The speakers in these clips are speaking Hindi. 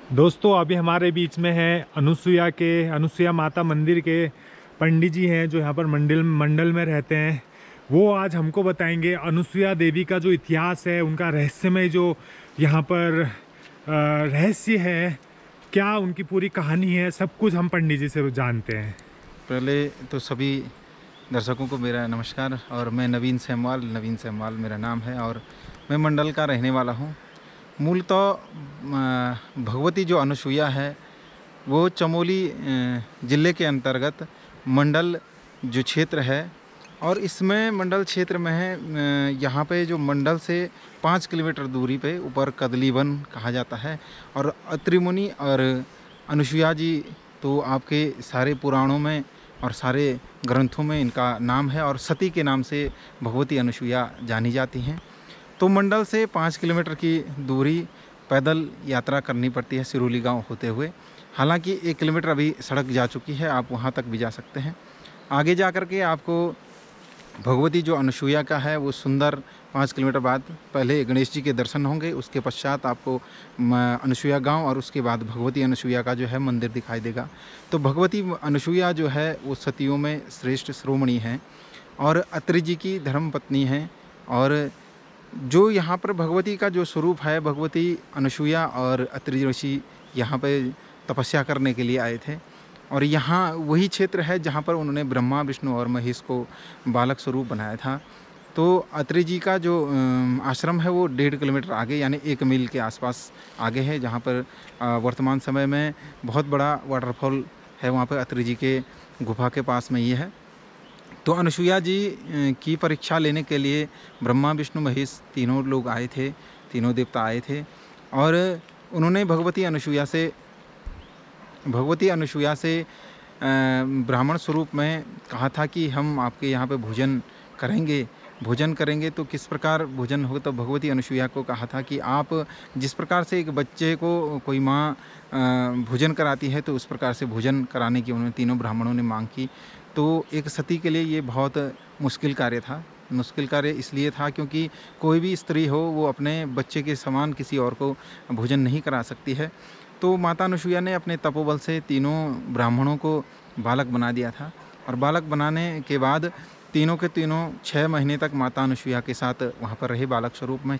दोस्तों अभी हमारे बीच में है अनुसुईया माता मंदिर के पंडित जी हैं जो यहाँ पर मंडल में रहते हैं। वो आज हमको बताएंगे अनुसुईया देवी का जो इतिहास है, उनका रहस्यमय जो यहाँ पर रहस्य है, क्या उनकी पूरी कहानी है, सब कुछ हम पंडित जी से जानते हैं। पहले तो सभी दर्शकों को मेरा नमस्कार। और मैं नवीन सेमवाल मेरा नाम है और मैं मंडल का रहने वाला हूँ। मूलतः भगवती जो अनुसुईया है वो चमोली ज़िले के अंतर्गत मंडल जो क्षेत्र है, और इसमें मंडल क्षेत्र में है यहाँ पे जो मंडल से 5 किलोमीटर दूरी पे ऊपर कदली वन कहा जाता है। और अत्रि मुनि और अनुसुईया जी तो आपके सारे पुराणों में और सारे ग्रंथों में इनका नाम है, और सती के नाम से भगवती अनुसुईया जानी जाती हैं। तो मंडल से 5 किलोमीटर की दूरी पैदल यात्रा करनी पड़ती है सिरोली गांव होते हुए। हालांकि 1 किलोमीटर अभी सड़क जा चुकी है, आप वहां तक भी जा सकते हैं। आगे जा कर के आपको भगवती जो अनुसुईया का है वो सुंदर 5 किलोमीटर बाद पहले गणेश जी के दर्शन होंगे, उसके पश्चात आपको अनुसुईया गांव और उसके बाद भगवती अनुसुईया का जो है मंदिर दिखाई देगा। तो भगवती अनुसुईया जो है वो सतियों में श्रेष्ठ श्रोमणी हैं और अत्रि जी की धर्मपत्नी हैं। और जो यहाँ पर भगवती का जो स्वरूप है, भगवती अनुसुईया और अत्रि ऋषि यहाँ पे तपस्या करने के लिए आए थे, और यहाँ वही क्षेत्र है जहाँ पर उन्होंने ब्रह्मा विष्णु और महेश को बालक स्वरूप बनाया था। तो अत्रि जी का जो आश्रम है वो 1.5 किलोमीटर आगे यानी 1 मील के आसपास आगे है, जहाँ पर वर्तमान समय में बहुत बड़ा वाटरफॉल है, वहाँ पर अत्रि जी के गुफा के पास में ये है। तो अनुसुईया जी की परीक्षा लेने के लिए ब्रह्मा विष्णु महेश तीनों लोग आए थे, तीनों देवता आए थे, और उन्होंने भगवती अनुसुईया से ब्राह्मण स्वरूप में कहा था कि हम आपके यहाँ पे भोजन करेंगे। तो किस प्रकार भोजन हो, तो भगवती अनुसुईया को कहा था कि आप जिस प्रकार से एक बच्चे को कोई माँ भोजन कराती है, तो उस प्रकार से भोजन कराने की उन्होंने तीनों ब्राह्मणों ने मांग की। तो एक सती के लिए ये बहुत मुश्किल कार्य था। मुश्किल कार्य इसलिए था क्योंकि कोई भी स्त्री हो वो अपने बच्चे के समान किसी और को भोजन नहीं करा सकती है। तो माता अनुसुईया ने अपने तपोबल से तीनों ब्राह्मणों को बालक बना दिया था, और बालक बनाने के बाद तीनों के तीनों 6 महीने तक माता अनुसुईया के साथ वहाँ पर रहे बालक स्वरूप में।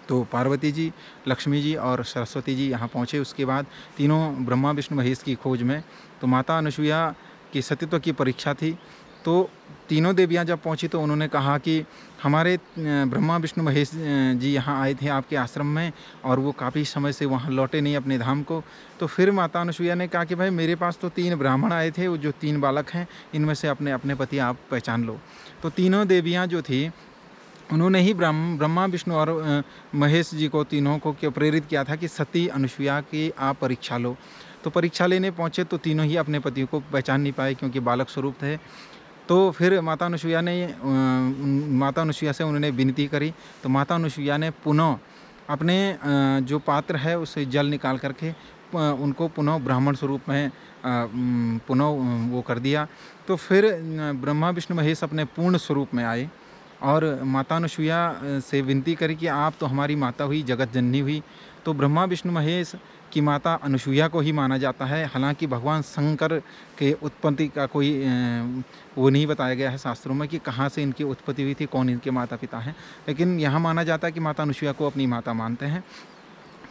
तो पार्वती जी, लक्ष्मी जी और सरस्वती जी यहाँ पहुँचे। उसके बाद तीनों ब्रह्मा विष्णु महेश की खोज में तो माता अनुसुईया की सतीत्व की परीक्षा थी। तो तीनों देवियाँ जब पहुँची तो उन्होंने कहा कि हमारे ब्रह्मा विष्णु महेश जी यहाँ आए थे आपके आश्रम में, और वो काफ़ी समय से वहाँ लौटे नहीं अपने धाम को। तो फिर माता अनुसुईया ने कहा कि भाई मेरे पास तो 3 ब्राह्मण आए थे, वो जो 3 बालक हैं इनमें से अपने अपने पति आप पहचान लो। तो तीनों देवियाँ जो थी उन्होंने ही ब्रह्मा विष्णु और महेश जी को तीनों को प्रेरित किया था कि सती अनुसुईया की आप परीक्षा लो। तो परीक्षा लेने पहुँचे तो तीनों ही अपने पति को पहचान नहीं पाए क्योंकि बालक स्वरूप थे। तो फिर माता अनुसुईया से उन्होंने विनती करी। तो माता अनुसुईया ने पुनः अपने जो पात्र है उससे जल निकाल करके उनको पुनः ब्राह्मण स्वरूप में पुनः वो कर दिया। तो फिर ब्रह्मा विष्णु महेश अपने पूर्ण स्वरूप में आए और माता अनुसुईया से विनती करी कि आप तो हमारी माता हुई, जगत जननी हुई। तो ब्रह्मा विष्णु महेश की माता अनुसुईया को ही माना जाता है। हालांकि भगवान शंकर के उत्पत्ति का कोई वो नहीं बताया गया है शास्त्रों में कि कहाँ से इनकी उत्पत्ति हुई थी, कौन इनके माता पिता हैं, लेकिन यहाँ माना जाता है कि माता अनुसुईया को अपनी माता मानते हैं।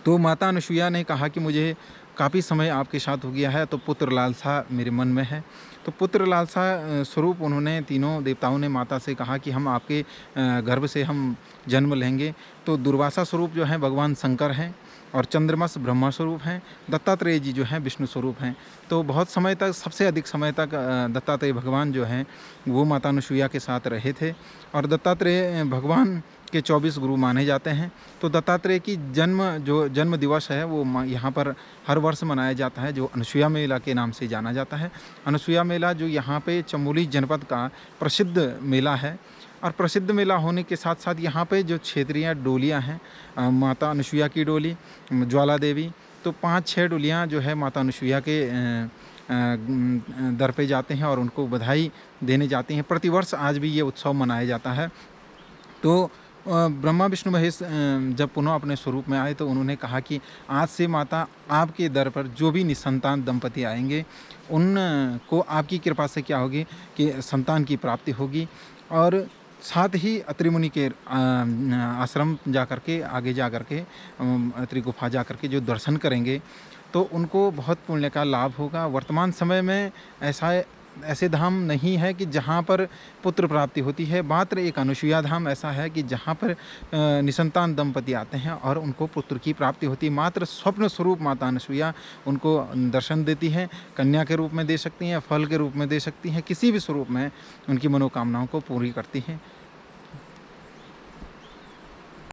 तो माता अनुसुईया ने कहा कि मुझे काफ़ी समय आपके साथ हो गया है, तो पुत्र लालसा मेरे मन में है। तो पुत्र लालसा स्वरूप उन्होंने तीनों देवताओं ने माता से कहा कि हम आपके गर्भ से हम जन्म लेंगे। तो दुर्वासा स्वरूप जो हैं भगवान शंकर हैं, और चंद्रमस ब्रह्मा स्वरूप हैं, दत्तात्रेय जी जो हैं विष्णु स्वरूप हैं। तो बहुत समय तक, सबसे अधिक समय तक दत्तात्रेय भगवान जो हैं वो माता अनुसुईया के साथ रहे थे, और दत्तात्रेय भगवान के 24 गुरु माने जाते हैं। तो दत्तात्रेय की जन्म दिवस है वो यहाँ पर हर वर्ष मनाया जाता है, जो अनुसुईया मेला के नाम से जाना जाता है। अनुसुईया मेला जो यहाँ पे चमोली जनपद का प्रसिद्ध मेला है, और प्रसिद्ध मेला होने के साथ साथ यहाँ पे जो क्षेत्रीय डोलियाँ हैं, माता अनुसुईया की डोली, ज्वाला देवी, तो 5-6 डोलियाँ जो है माता अनुसुईया के दर पे जाते हैं और उनको बधाई देने जाती हैं। प्रतिवर्ष आज भी ये उत्सव मनाया जाता है। तो ब्रह्मा विष्णु महेश जब पुनः अपने स्वरूप में आए तो उन्होंने कहा कि आज से माता आपके दर पर जो भी निसंतान दंपति आएंगे उनको आपकी कृपा से क्या होगी कि संतान की प्राप्ति होगी। और साथ ही अत्रि मुनि के आश्रम जा कर के आगे जा कर के अत्रि गुफा जा कर के जो दर्शन करेंगे तो उनको बहुत पुण्य का लाभ होगा। वर्तमान समय में ऐसे धाम नहीं है कि जहाँ पर पुत्र प्राप्ति होती है, मात्र एक अनुसुईया धाम ऐसा है कि जहाँ पर निसंतान दंपति आते हैं और उनको पुत्र की प्राप्ति होती है। मात्र स्वप्न स्वरूप माता अनुसुईया उनको दर्शन देती हैं, कन्या के रूप में दे सकती हैं, फल के रूप में दे सकती हैं, किसी भी स्वरूप में उनकी मनोकामनाओं को पूरी करती हैं।